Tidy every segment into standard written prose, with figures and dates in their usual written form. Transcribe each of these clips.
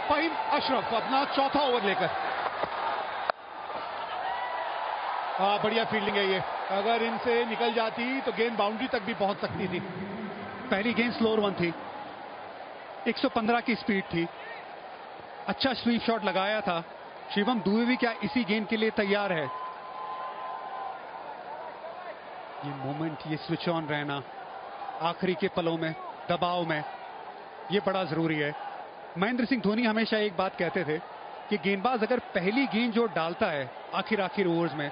फहीम अशरफ अपना चौथा ओवर लेकर। बढ़िया फील्डिंग है ये, अगर इनसे निकल जाती तो गेंद बाउंड्री तक भी पहुंच सकती थी। पहली गेंद स्लोअर वन थी, 115 की स्पीड थी, अच्छा स्वीप शॉट लगाया था। शिवम दुबे भी क्या इसी गेंद के लिए तैयार है? ये मोमेंट, ये स्विच ऑन रहना आखिरी के पलों में, दबाव में, ये बड़ा जरूरी है। महेंद्र सिंह धोनी हमेशा एक बात कहते थे कि गेंदबाज अगर पहली गेंद जो डालता है आखिर ओवर्स में,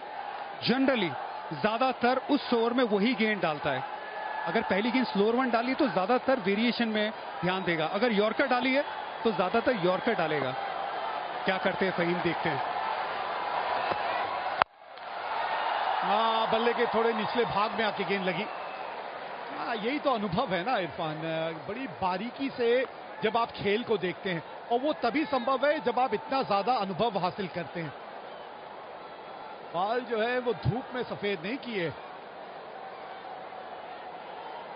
जनरली ज्यादातर उस ओवर में वही गेंद डालता है। अगर पहली गेंद स्लोअर वन डाली तो ज्यादातर वेरिएशन में ध्यान देगा, अगर यॉर्कर डाली है तो ज्यादातर यॉर्कर डालेगा। क्या करते हैं फहीम, देखते हैं। बल्ले के थोड़े निचले भाग में आके गेंद लगी। यही तो अनुभव है ना इरफान, बड़ी बारीकी से जब आप खेल को देखते हैं, और वो तभी संभव है जब आप इतना ज्यादा अनुभव हासिल करते हैं। बाल जो है वो धूप में सफेद नहीं किए।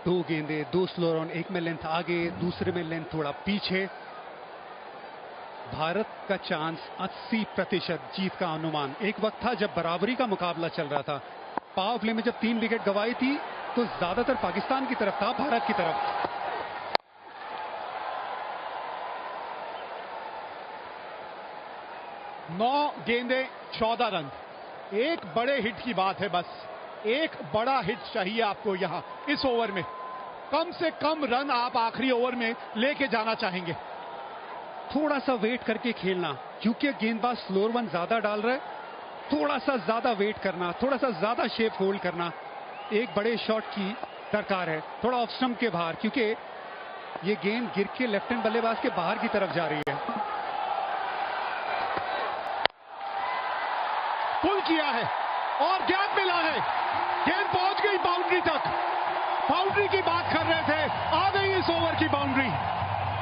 दो गेंदे, दो स्लोअर ऑन, एक में लेंथ आगे, दूसरे में लेंथ थोड़ा पीछे। भारत का चांस 80% जीत का अनुमान। एक वक्त था जब बराबरी का मुकाबला चल रहा था, पावर प्ले में जब 3 विकेट गंवाई थी तो ज्यादातर पाकिस्तान की तरफ था, भारत की तरफ। 9 गेंदे 14 रन, एक बड़े हिट की बात है। बस एक बड़ा हिट चाहिए आपको यहां इस ओवर में। कम से कम रन आप आखिरी ओवर में लेके जाना चाहेंगे। थोड़ा सा वेट करके खेलना, क्योंकि गेंदबाज स्लोअर वन ज्यादा डाल रहा है, थोड़ा सा ज्यादा वेट करना, थोड़ा सा ज्यादा शेप होल्ड करना। एक बड़े शॉट की दरकार है, थोड़ा ऑफ स्टंप के बाहर, क्योंकि ये गेंद गिर के लेफ्ट हैंड बल्लेबाज के बाहर की तरफ जा रही है। पुल किया है और गैप मिला है, गेंद पहुंच गई बाउंड्री तक। बाउंड्री की बात कर रहे थे, आ गई इस ओवर की बाउंड्री।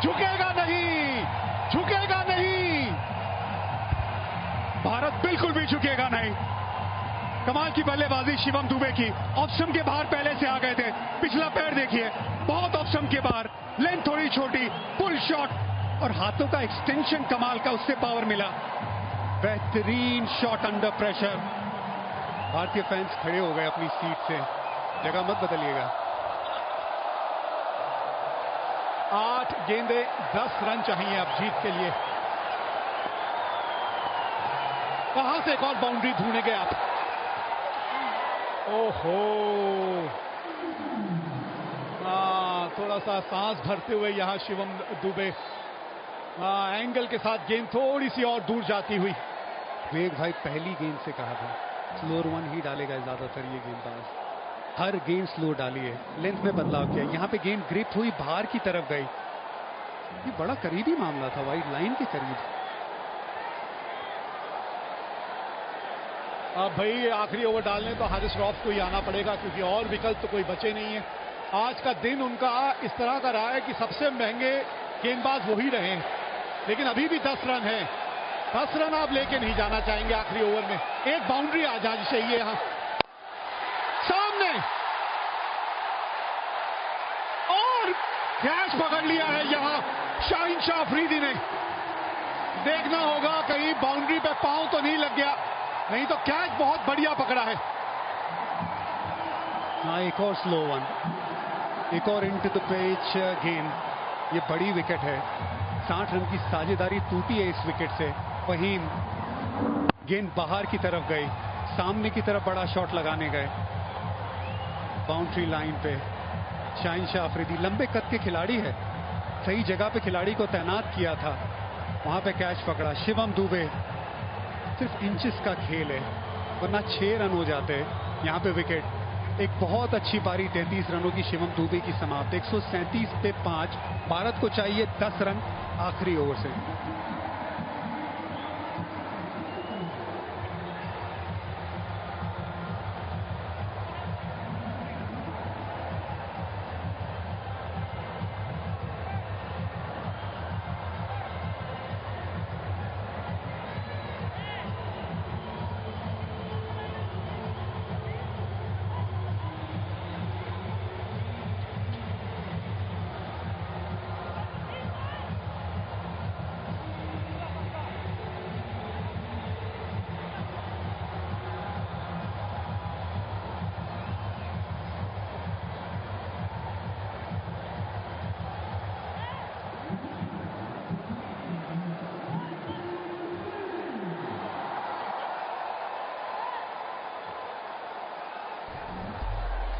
झुकेगा नहीं, झुकेगा नहीं, भारत बिल्कुल भी झुकेगा नहीं। कमाल की बल्लेबाजी शिवम दुबे की, ऑफ स्टंप के बाहर पहले से आ गए थे। पिछला पैर देखिए, बहुत ऑफ स्टंप के बाहर, लेंथ थोड़ी छोटी, पुल शॉट, और हाथों का एक्सटेंशन कमाल का, उससे पावर मिला। बेहतरीन शॉट अंडर प्रेशर। भारतीय फैंस खड़े हो गए अपनी सीट से, जगह मत बदलिएगा। 8 गेंदे 10 रन चाहिए अब जीत के लिए। कहां से एक और बाउंड्री ढूंढेंगे आप? ओहो, थोड़ा सा सांस भरते हुए यहां शिवम दुबे, एंगल के साथ गेंद थोड़ी सी और दूर जाती हुई। वेग भाई पहली गेंद से कहा था स्लोअर वन ही डालेगा ज्यादातर ये गेंदबाज, हर गेंद स्लो डाली है, लेंथ में बदलाव किया। यहां पे गेंद ग्रिप हुई, बाहर की तरफ गई। ये बड़ा करीबी मामला था, वाइड लाइन के करीब। अब भाई आखिरी ओवर डालने तो हारिस रॉफ को ही आना पड़ेगा, क्योंकि और विकल्प तो कोई बचे नहीं है। आज का दिन उनका इस तरह का रहा है कि सबसे महंगे गेंदबाज वही रहे हैं, लेकिन अभी भी 10 रन है। 10 रन आप लेके नहीं जाना चाहेंगे आखिरी ओवर में। एक बाउंड्री आ जानी चाहिए यहां सामने, और कैच पकड़ लिया है यहां शाहीन शाह अफरीदी ने। देखना होगा कहीं बाउंड्री पे पांव तो नहीं लग गया, नहीं तो कैच बहुत बढ़िया पकड़ा है। हाँ, एक और स्लो वन, एक और इनटू द पेच गेंद। ये बड़ी विकेट है, 60 रन की साझेदारी टूटी है इस विकेट से। फहीम, गेंद बाहर की तरफ गई, सामने की तरफ बड़ा शॉट लगाने गए। बाउंड्री लाइन पे शाहीन शाह अफरीदी, लंबे कद के खिलाड़ी है, सही जगह पे खिलाड़ी को तैनात किया था, वहां पे कैच पकड़ा। शिवम दुबे, सिर्फ इंचेस का खेल है, वरना 6 रन हो जाते यहां पे विकेट। एक बहुत अच्छी पारी 33 रनों की शिवम दुबे की समाप्त, 137 पे 5। भारत को चाहिए 10 रन आखिरी ओवर से।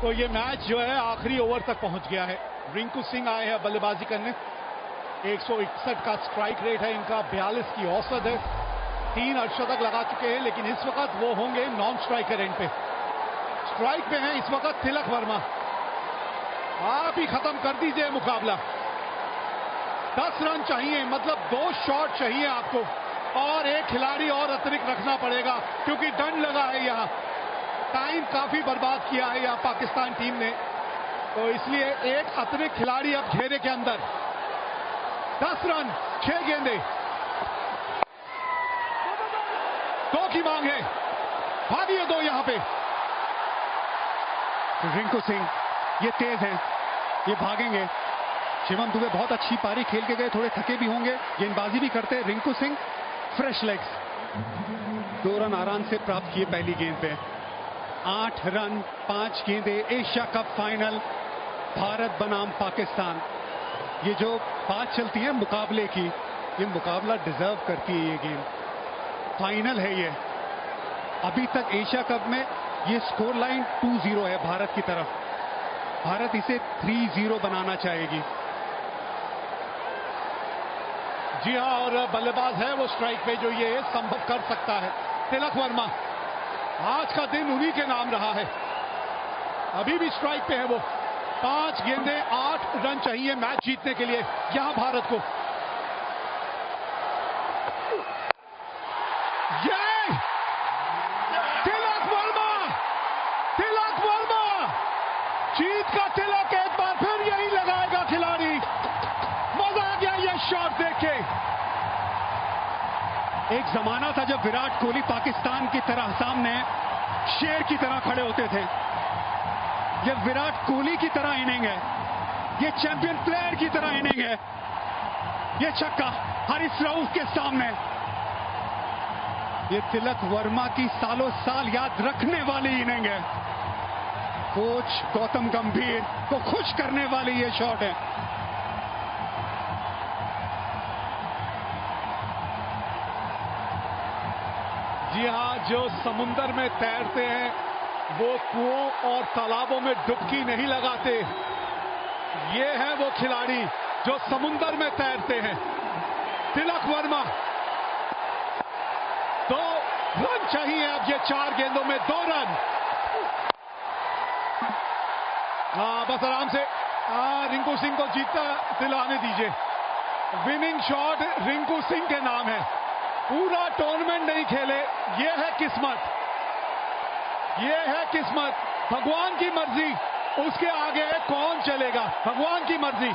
तो ये मैच जो है आखिरी ओवर तक पहुंच गया है। रिंकू सिंह आए हैं बल्लेबाजी करने। 161 का स्ट्राइक रेट है इनका, 42 की औसत है, 3 अर्धशतक लगा चुके हैं, लेकिन इस वक्त वो होंगे नॉन स्ट्राइकर एंड पे। स्ट्राइक पे हैं इस वक्त तिलक वर्मा। आप ही खत्म कर दीजिए मुकाबला। 10 रन चाहिए, मतलब 2 शॉट चाहिए आपको, और एक खिलाड़ी और अतिरिक्त रखना पड़ेगा क्योंकि दंड लगा है यहां। टाइम काफी बर्बाद किया है यहां पाकिस्तान टीम ने, तो इसलिए एक अतिरिक्त खिलाड़ी अब घेरे के अंदर। 10 रन, 6 गेंदे, 2 की मांग है, भागिए 2 यहां पे। रिंकू सिंह ये तेज हैं, ये भागेंगे। शिवम दुबे बहुत अच्छी पारी खेल के गए, थोड़े थके भी होंगे, गेंदबाजी भी करते। Rinku Singh fresh legs, 2 run आराम से प्राप्त किए पहली गेंद पे। 8 रन 5 गेंदे, एशिया कप फाइनल, भारत बनाम पाकिस्तान। ये जो बात चलती है मुकाबले की, ये मुकाबला डिजर्व करती है ये गेम। फाइनल है ये। अभी तक एशिया कप में ये स्कोर लाइन 2-0 है भारत की तरफ। भारत इसे 3-0 बनाना चाहेगी। जी हां, और बल्लेबाज है वो स्ट्राइक पे जो ये संभव कर सकता है। तिलक वर्मा, आज का दिन उन्हीं के नाम रहा है। अभी भी स्ट्राइक पे है वो। 5 गेंदे, 8 रन चाहिए मैच जीतने के लिए यहां भारत को। ये तिलक वर्मा, तिलक वर्मा, जीत का तिलक एक बार फिर यही लगाएगा खिलाड़ी। मजा आ गया ये शॉट देख के। एक जमाना था जब विराट कोहली पाकिस्तान की तरह सामने शेर की तरह खड़े होते थे। ये विराट कोहली की तरह इनिंग है, ये चैंपियन प्लेयर की तरह इनिंग है। ये छक्का हारिस रऊफ के सामने। ये तिलक वर्मा की सालों साल याद रखने वाली इनिंग है। कोच गौतम गंभीर को खुश करने वाली ये शॉट है। जी हां, जो समुंदर में तैरते हैं वो कुओं और तालाबों में डुबकी नहीं लगाते। ये है वो खिलाड़ी जो समुंदर में तैरते हैं। तिलक वर्मा, 2 रन चाहिए अब ये 4 गेंदों में 2 रन। बस आराम से रिंकू सिंह को जीतता दिलाने दीजिए। विनिंग शॉट रिंकू सिंह के नाम है। पूरा टूर्नामेंट नहीं खेले, ये है किस्मत, ये है किस्मत। भगवान की मर्जी, उसके आगे कौन चलेगा? भगवान की मर्जी।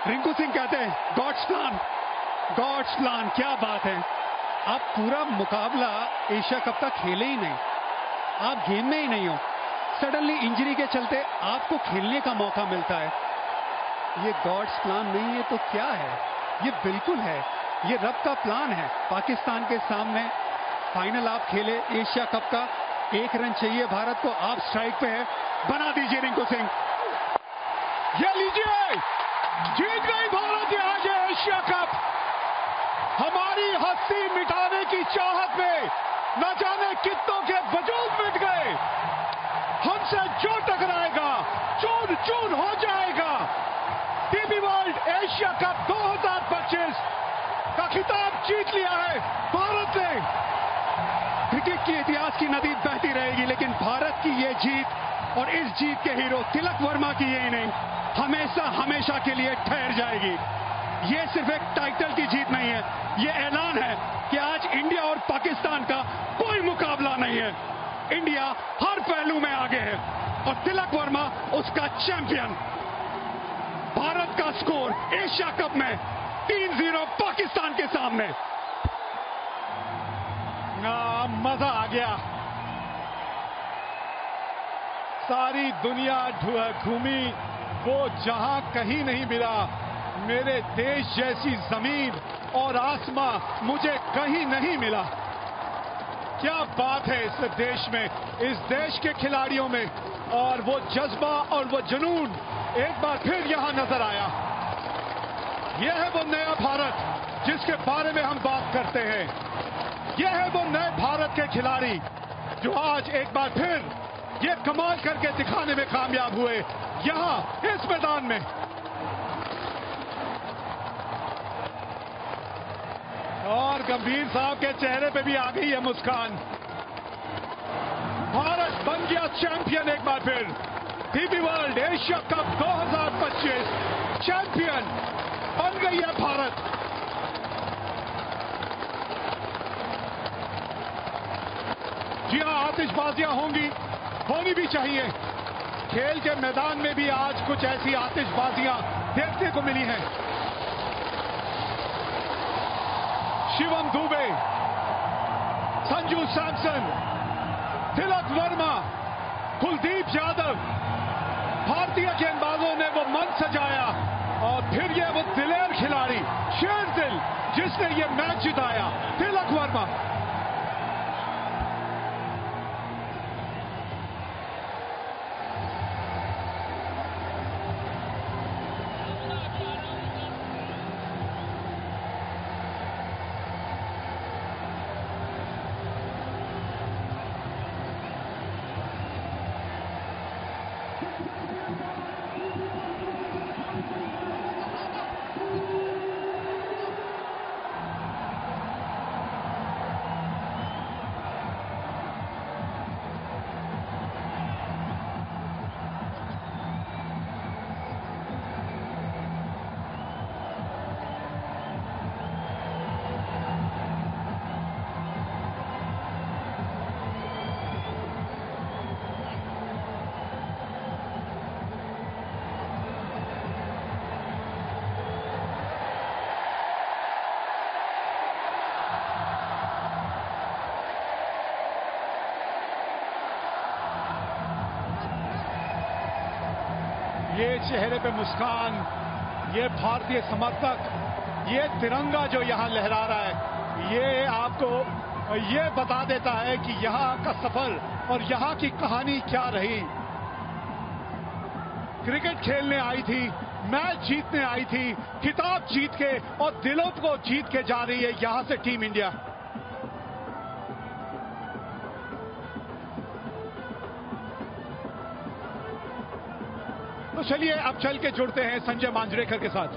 रिंकू सिंह कहते हैं गॉड्स प्लान, गॉड्स प्लान। क्या बात है। आप पूरा मुकाबला एशिया कप का खेले ही नहीं, आप गेम में ही नहीं हो। सडनली इंजरी के चलते आपको खेलने का मौका मिलता है। ये गॉड्स प्लान नहीं है तो क्या है? ये बिल्कुल है, ये रब का प्लान है। पाकिस्तान के सामने फाइनल आप खेले एशिया कप का, 1 रन चाहिए भारत को, आप स्ट्राइक पे है, बना दीजिए रिंकू सिंह। ये लीजिए, जीत गई भारत ये आज एशिया कप। हमारी हस्ती मिटाने की चाहत में न जाने कितनों के वजूद मिट गए। हमसे जो टकराएगा चूर चूर हो जाएगा। टीबी वर्ल्ड एशिया कप 2025 का खिताब जीत लिया है भारत ने। क्रिकेट के इतिहास की नदी बहती रहेगी, लेकिन भारत की ये जीत और इस जीत के हीरो तिलक वर्मा की ये इनिंग हमेशा हमेशा के लिए ठहर जाएगी। ये सिर्फ एक टाइटल की जीत नहीं है, ये ऐलान है कि आज इंडिया और पाकिस्तान का कोई मुकाबला नहीं है। इंडिया हर पहलू में आगे है और तिलक वर्मा उसका चैंपियन। भारत का स्कोर एशिया कप में 3-0 पाकिस्तान के सामने। मजा आ गया। सारी दुनिया घूमी, वो जहां कहीं नहीं मिला। मेरे देश जैसी जमीन और आसमां मुझे कहीं नहीं मिला। क्या बात है इस देश में, इस देश के खिलाड़ियों में, और वो जज्बा और वो जुनून एक बार फिर यहां नजर आया। यह है वो नया भारत जिसके बारे में हम बात करते हैं। यह है वो नए भारत के खिलाड़ी जो आज एक बार फिर ये कमाल करके दिखाने में कामयाब हुए यहां इस मैदान में। और गंभीर साहब के चेहरे पे भी आ गई है मुस्कान। भारत बन गया चैंपियन एक बार फिर। DP world Asia cup 2025 champion बन गई है भारत। जी हां, आतिशबाजियां होंगी, होनी भी चाहिए। खेल के मैदान में भी आज कुछ ऐसी आतिशबाजियां देखने को मिली हैं। शिवम दुबे, संजू सैमसन, तिलक वर्मा, कुलदीप यादव, भारतीय गेंदबाजों ने वो मन सजाया और फिर ये वो दिलेर खिलाड़ी, शेर दिल, जिसने ये मैच जिताया, तिलक वर्मा। ये चेहरे पे मुस्कान, ये भारतीय समर्थक, ये तिरंगा जो यहां लहरा रहा है, ये आपको ये बता देता है कि यहां का सफर और यहां की कहानी क्या रही। क्रिकेट खेलने आई थी, मैच जीतने आई थी, खिताब जीत के और दिलों को जीत के जा रही है यहां से टीम इंडिया। तो चलिए अब चल के जुड़ते हैं संजय मांजरेकर के साथ।